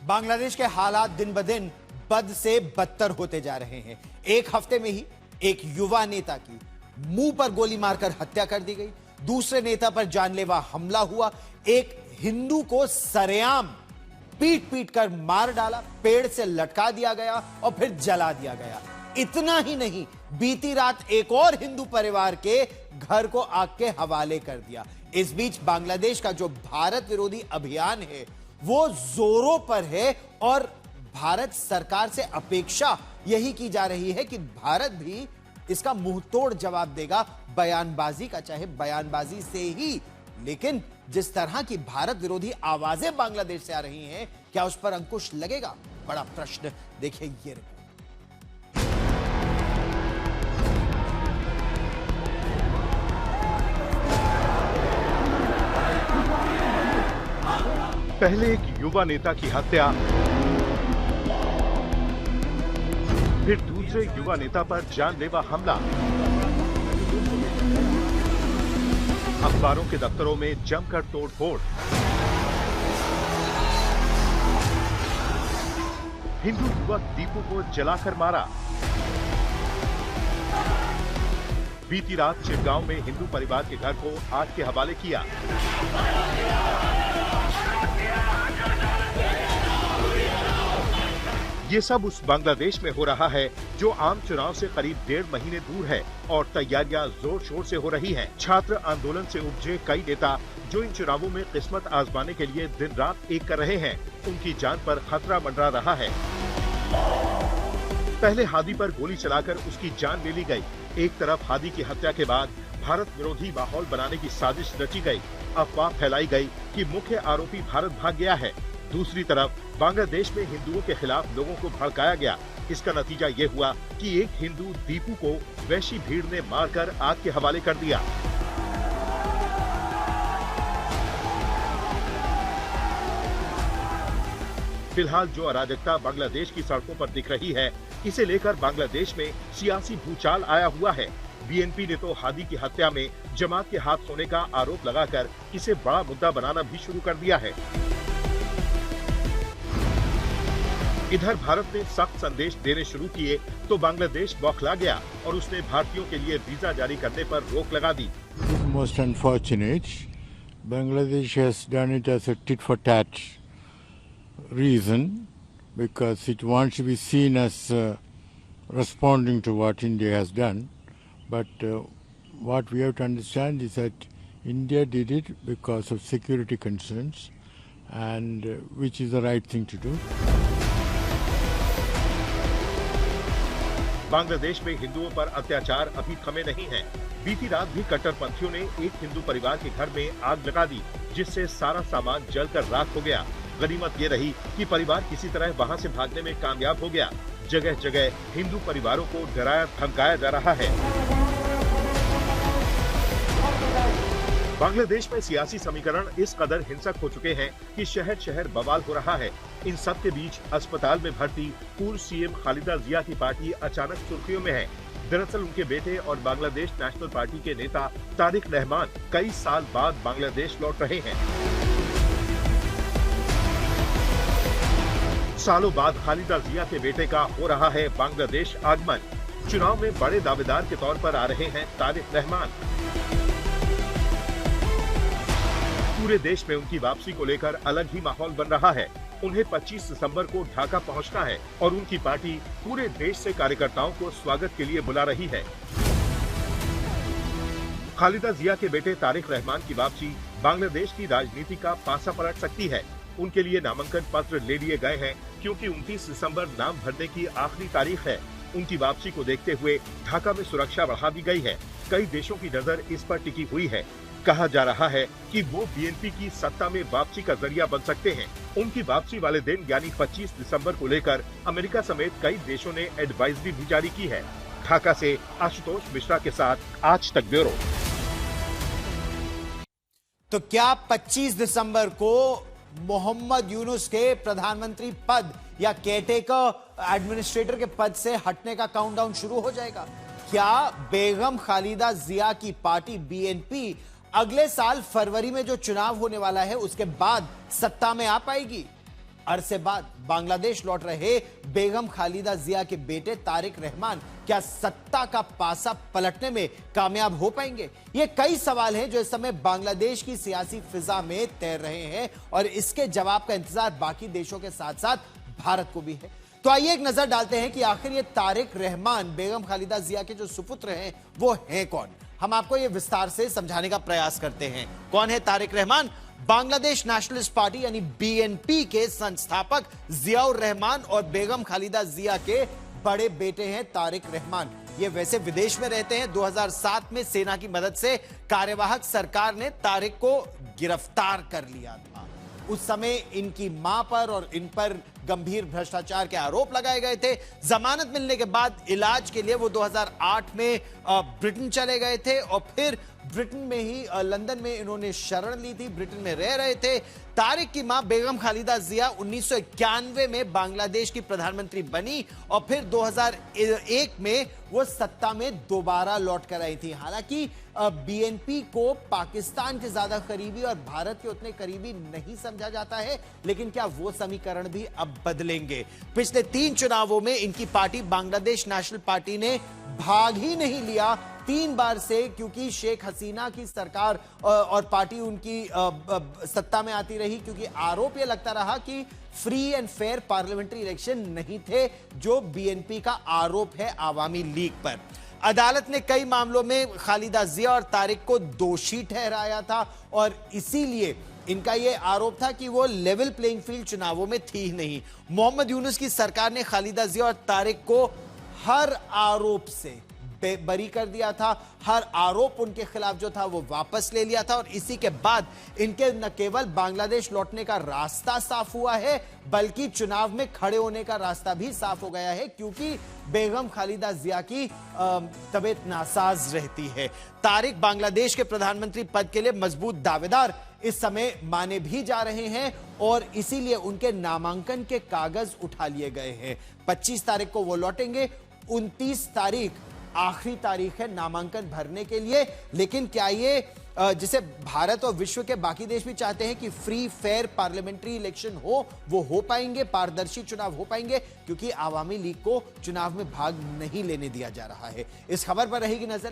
बांग्लादेश के हालात दिन ब दिन बद से बदतर होते जा रहे हैं। एक हफ्ते में ही एक युवा नेता की मुंह पर गोली मारकर हत्या कर दी गई, दूसरे नेता पर जानलेवा हमला हुआ, एक हिंदू को सरेआम पीट पीट कर मार डाला, पेड़ से लटका दिया गया और फिर जला दिया गया। इतना ही नहीं, बीती रात एक और हिंदू परिवार के घर को आग के हवाले कर दिया। इस बीच बांग्लादेश का जो भारत विरोधी अभियान है वो जोरों पर है और भारत सरकार से अपेक्षा यही की जा रही है कि भारत भी इसका मुंहतोड़ जवाब देगा, बयानबाजी का, चाहे बयानबाजी से ही, लेकिन जिस तरह की भारत विरोधी आवाजें बांग्लादेश से आ रही हैं, क्या उस पर अंकुश लगेगा? बड़ा प्रश्न। देखिए ये रिपोर्ट। पहले एक युवा नेता की हत्या, फिर दूसरे युवा नेता पर जानलेवा हमला, अखबारों के दफ्तरों में जमकर तोड़फोड़, हिंदू युवक दीपू को जलाकर मारा, बीती रात चिरगांव में हिंदू परिवार के घर को आग के हवाले किया। ये सब उस बांग्लादेश में हो रहा है जो आम चुनाव से करीब 1.5 महीने दूर है और तैयारियां जोर शोर से हो रही हैं। छात्र आंदोलन से उपजे कई नेता जो इन चुनावों में किस्मत आजमाने के लिए दिन रात एक कर रहे हैं, उनकी जान पर खतरा मंडरा रहा है। पहले हादी पर गोली चलाकर उसकी जान ले ली गई। एक तरफ हादी की हत्या के बाद भारत विरोधी माहौल बनाने की साजिश रची गई, अफवाह फैलाई गई कि मुख्य आरोपी भारत भाग गया है। दूसरी तरफ बांग्लादेश में हिंदुओं के खिलाफ लोगों को भड़काया गया। इसका नतीजा ये हुआ कि एक हिंदू दीपू को वैशी भीड़ ने मारकर आग के हवाले कर दिया। फिलहाल जो अराजकता बांग्लादेश की सड़कों पर दिख रही है, इसे लेकर बांग्लादेश में सियासी भूचाल आया हुआ है। बीएनपी ने तो हादी की हत्या में जमात के हाथ होने का आरोप लगाकर इसे बड़ा मुद्दा बनाना भी शुरू कर दिया है। इधर भारत ने सख्त संदेश देने शुरू किए तो बांग्लादेश बौखला गया और उसने भारतीयों के लिए वीजा जारी करने पर रोक लगा दी। Most unfortunate, Bangladesh has done it as a tit for tat reason because it wants to be seen as responding to what India has done. But what we have to understand is that India did it because of security concerns, and which is the right thing to do. Bangladesh में हिंदुओं पर अत्याचार अभी थमे नहीं हैं। बीती रात भी कट्टरपंथियों ने एक हिंदू परिवार के घर में आग लगा दी, जिससे सारा सामान जलकर राख हो गया। गनीमत ये रही कि परिवार किसी तरह वहां से भागने में कामयाब हो गया। जगह जगह हिंदू परिवारों को डराया धमकाया जा रहा है। बांग्लादेश में सियासी समीकरण इस कदर हिंसक हो चुके हैं कि शहर शहर बवाल हो रहा है। इन सब के बीच अस्पताल में भर्ती पूर्व सीएम खालिदा जिया की पार्टी अचानक सुर्खियों में है। दरअसल उनके बेटे और बांग्लादेश नेशनल पार्टी के नेता तारिक रहमान कई साल बाद बांग्लादेश लौट रहे हैं। सालों बाद खालिदा जिया के बेटे का हो रहा है बांग्लादेश आगमन। चुनाव में बड़े दावेदार के तौर पर आ रहे हैं तारिक रहमान। पूरे देश में उनकी वापसी को लेकर अलग ही माहौल बन रहा है। उन्हें 25 दिसंबर को ढाका पहुंचना है और उनकी पार्टी पूरे देश से कार्यकर्ताओं को स्वागत के लिए बुला रही है। खालिदा जिया के बेटे तारिक रहमान की वापसी बांग्लादेश की राजनीति का पासा पलट सकती है। उनके लिए नामांकन पत्र ले लिए गए हैं क्योंकि 29 दिसंबर नाम भरने की आखिरी तारीख है। उनकी वापसी को देखते हुए ढाका में सुरक्षा बढ़ा दी गई है। कई देशों की नजर इस पर टिकी हुई है। कहा जा रहा है कि वो बीएनपी की सत्ता में वापसी का जरिया बन सकते हैं। उनकी वापसी वाले दिन यानी 25 दिसंबर को लेकर अमेरिका समेत कई देशों ने एडवाइजरी भी जारी की है। ढाका से आशुतोष मिश्रा के साथ आज तक ब्यूरो। तो क्या 25 दिसंबर को मोहम्मद यूनुस के प्रधानमंत्री पद या केयरटेकर एडमिनिस्ट्रेटर के पद से हटने का काउंटडाउन शुरू हो जाएगा? क्या बेगम खालिदा जिया की पार्टी बीएनपी अगले साल फरवरी में जो चुनाव होने वाला है उसके बाद सत्ता में आ पाएगी? अरसे बाद बांग्लादेश लौट रहे बेगम खालिदा जिया के बेटे तारिक रहमान क्या सत्ता का पासा पलटने में कामयाब हो पाएंगे? ये कई सवाल हैं जो इस समय बांग्लादेश की सियासी फिजा में तैर रहे हैं और इसके जवाब का इंतजार बाकी देशों के साथ साथ भारत को भी है। तो आइए एक नजर डालते हैं कि आखिर ये तारिक रहमान बेगम खालिदा जिया के जो सुपुत्र हैं वो हैं कौन। हम आपको ये विस्तार से समझाने का प्रयास करते हैं। कौन है तारिक रहमान? बांग्लादेश नेशनलिस्ट पार्टी यानी बीएनपी के संस्थापक जियाउर रहमान और बेगम खालिदा जिया के बड़े बेटे हैं तारिक रहमान। ये वैसे विदेश में रहते हैं। 2007 में सेना की मदद से कार्यवाहक सरकार ने तारिक को गिरफ्तार कर लिया था। उस समय इनकी मां पर और इन पर गंभीर भ्रष्टाचार के आरोप लगाए गए थे। जमानत मिलने के बाद इलाज के लिए वो 2008 में ब्रिटेन चले गए थे और फिर ब्रिटेन में ही लंदन में इन्होंने शरण ली थी, ब्रिटेन में रह रहे थे। तारिक की मां बेगम खालिदा जिया 1991 में बांग्लादेश की प्रधानमंत्री बनी और फिर 2001 में वो सत्ता में दोबारा लौट कर आई थी। हालांकि बीएनपी को पाकिस्तान के ज्यादा करीबी और भारत के उतने करीबी नहीं समझा जाता है, लेकिन क्या वो समीकरण भी अब बदलेंगे? पिछले 3 चुनावों में इनकी पार्टी बांग्लादेश नेशनल पार्टी ने भाग ही नहीं लिया 3 बार से, क्योंकि शेख हसीना की सरकार और पार्टी उनकी सत्ता में आती रही, क्योंकि आरोप यह लगता रहा कि free and fair parliamentary election नहीं थे, जो बीएनपी का आरोप है आवामी लीग पर। अदालत ने कई मामलों में खालिदा जिया और तारिक को दोषी ठहराया था और इसीलिए इनका यह आरोप था कि वो लेवल प्लेइंग फील्ड चुनावों में थी ही नहीं। मोहम्मद यूनुस की सरकार ने खालिदा जिया और तारिक को हर आरोप से बरी कर दिया था। हर आरोप उनके खिलाफ जो था वो वापस ले लिया था और इसी के बाद इनके न केवल बांग्लादेश लौटने का रास्ता साफ हुआ है, बल्कि चुनाव में खड़े होने का रास्ता भी साफ हो गया है, क्योंकि बेगम खालिदा जिया की तबीयत नासाज रहती है। तारिक बांग्लादेश के प्रधानमंत्री पद के लिए मजबूत दावेदार इस समय माने भी जा रहे हैं और इसीलिए उनके नामांकन के कागज उठा लिए गए हैं। 25 तारीख को वो लौटेंगे। 29 तारीख आखिरी तारीख है नामांकन भरने के लिए। लेकिन क्या ये जिसे भारत और विश्व के बाकी देश भी चाहते हैं कि फ्री फेयर पार्लियामेंट्री इलेक्शन हो, वो हो पाएंगे? पारदर्शी चुनाव हो पाएंगे? क्योंकि आवामी लीग को चुनाव में भाग नहीं लेने दिया जा रहा है। इस खबर पर रहेगी नजर।